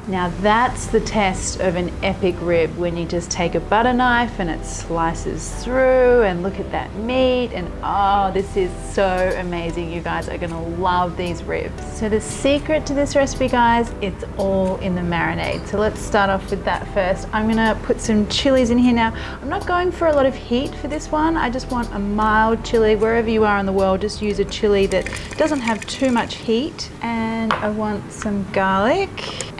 Now that's the test of an epic rib, when you just take a butter knife and it slices through, and look at that meat, and oh, this is so amazing. You guys are gonna love these ribs. So the secret to this recipe, guys, it's all in the marinade. So let's start off with that first. I'm gonna put some chilies in here now. I'm not going for a lot of heat for this one. I just want a mild chili. Wherever you are in the world, just use a chili that doesn't have too much heat. And I want some garlic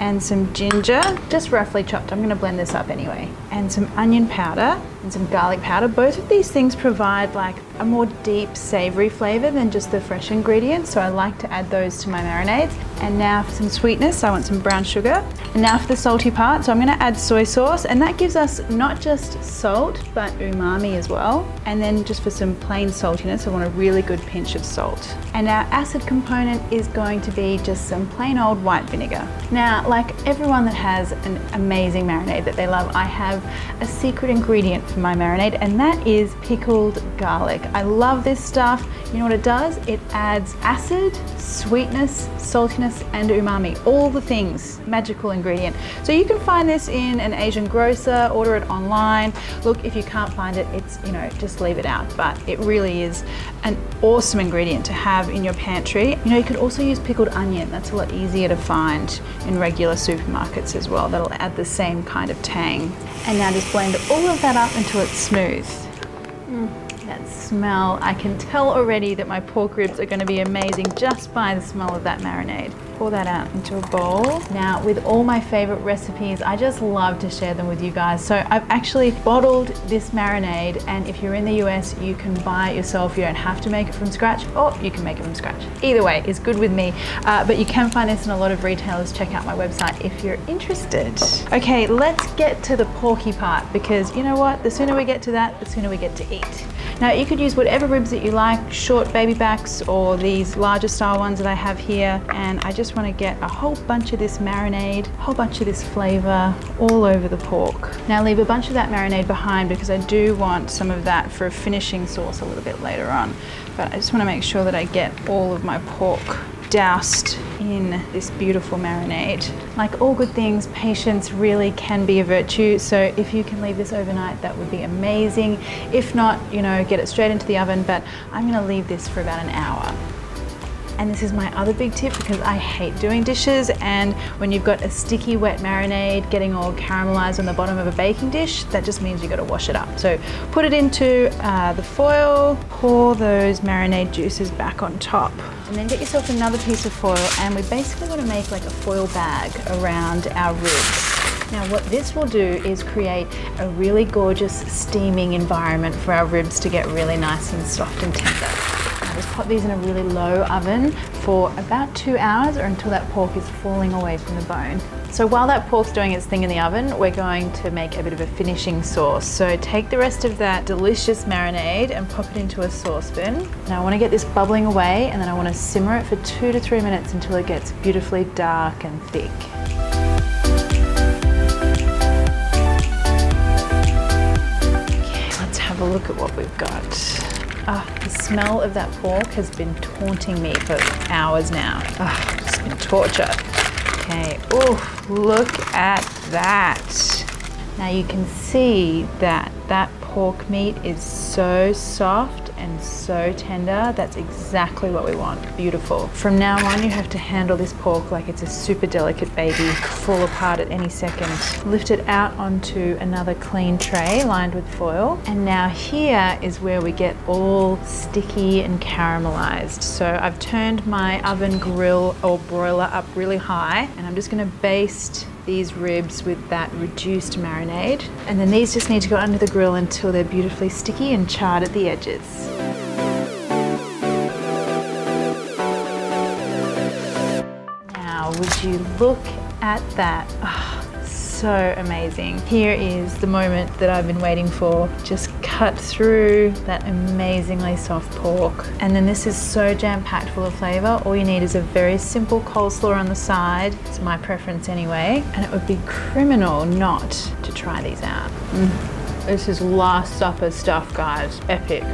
and some ginger, just roughly chopped. I'm gonna blend this up anyway. And some onion powder and some garlic powder. Both of these things provide like a more deep savory flavor than just the fresh ingredients, so I like to add those to my marinades. And now for some sweetness, I want some brown sugar. And now for the salty part, so I'm gonna add soy sauce, and that gives us not just salt, but umami as well. And then just for some plain saltiness, I want a really good pinch of salt. And our acid component is going to be just some plain old white vinegar. Now, like everyone that has an amazing marinade that they love, I have a secret ingredient for my marinade, and that is pickled garlic. I love this stuff. You know what it does? It adds acid, sweetness, saltiness, and umami, all the things, magical ingredient. So you can find this in an Asian grocer, order it online. Look, if you can't find it, it's, you know, just leave it out, but it really is an awesome ingredient to have in your pantry. You know, you could also use pickled onion. That's a lot easier to find in regular supermarkets as well. That'll add the same kind of tang. And now just blend all of that up until it's smooth. That smell, I can tell already that my pork ribs are going to be amazing just by the smell of that marinade. Pour that out into a bowl. Now, with all my favorite recipes, I just love to share them with you guys. So I've actually bottled this marinade, and if you're in the US, you can buy it yourself. You don't have to make it from scratch, or you can make it from scratch. Either way is good with me, but you can find this in a lot of retailers. Check out my website if you're interested. Okay, let's get to the porky part, because you know what? The sooner we get to that, the sooner we get to eat. Now, you could use whatever ribs that you like, short baby backs or these larger style ones that I have here, and I just want to get a whole bunch of this marinade, a whole bunch of this flavor all over the pork. Now leave a bunch of that marinade behind, because I do want some of that for a finishing sauce a little bit later on, but I just want to make sure that I get all of my pork doused in this beautiful marinade. Like all good things, patience really can be a virtue, so if you can leave this overnight, that would be amazing. If not, you know, get it straight into the oven, but I'm gonna leave this for about an hour. And this is my other big tip, because I hate doing dishes, and when you've got a sticky wet marinade getting all caramelized on the bottom of a baking dish, that just means you got to wash it up. So put it into the foil, pour those marinade juices back on top, and then get yourself another piece of foil, and we basically want to make like a foil bag around our ribs. Now what this will do is create a really gorgeous steaming environment for our ribs to get really nice and soft and tender. Just pop these in a really low oven for about 2 hours, or until that pork is falling away from the bone. So while that pork's doing its thing in the oven, we're going to make a bit of a finishing sauce. So take the rest of that delicious marinade and pop it into a saucepan. Now I want to get this bubbling away, and then I want to simmer it for 2 to 3 minutes until it gets beautifully dark and thick. Okay, let's have a look at what we've got. The smell of that pork has been taunting me for hours now. It's been torture. Okay, look at that. Now you can see that that pork meat is so soft and so tender. That's exactly what we want. Beautiful. From now on, you have to handle this pork like it's a super delicate baby, fall apart at any second. Lift it out onto another clean tray lined with foil. And now here is where we get all sticky and caramelized. So I've turned my oven grill or broiler up really high, and I'm just gonna baste these ribs with that reduced marinade. And then these just need to go under the grill until they're beautifully sticky and charred at the edges. Now, would you look at that? So amazing. Here is the moment that I've been waiting for. Just cut through that amazingly soft pork. And then this is so jam-packed full of flavor. All you need is a very simple coleslaw on the side. It's my preference anyway. And it would be criminal not to try these out. This is Last Supper stuff, guys. Epic.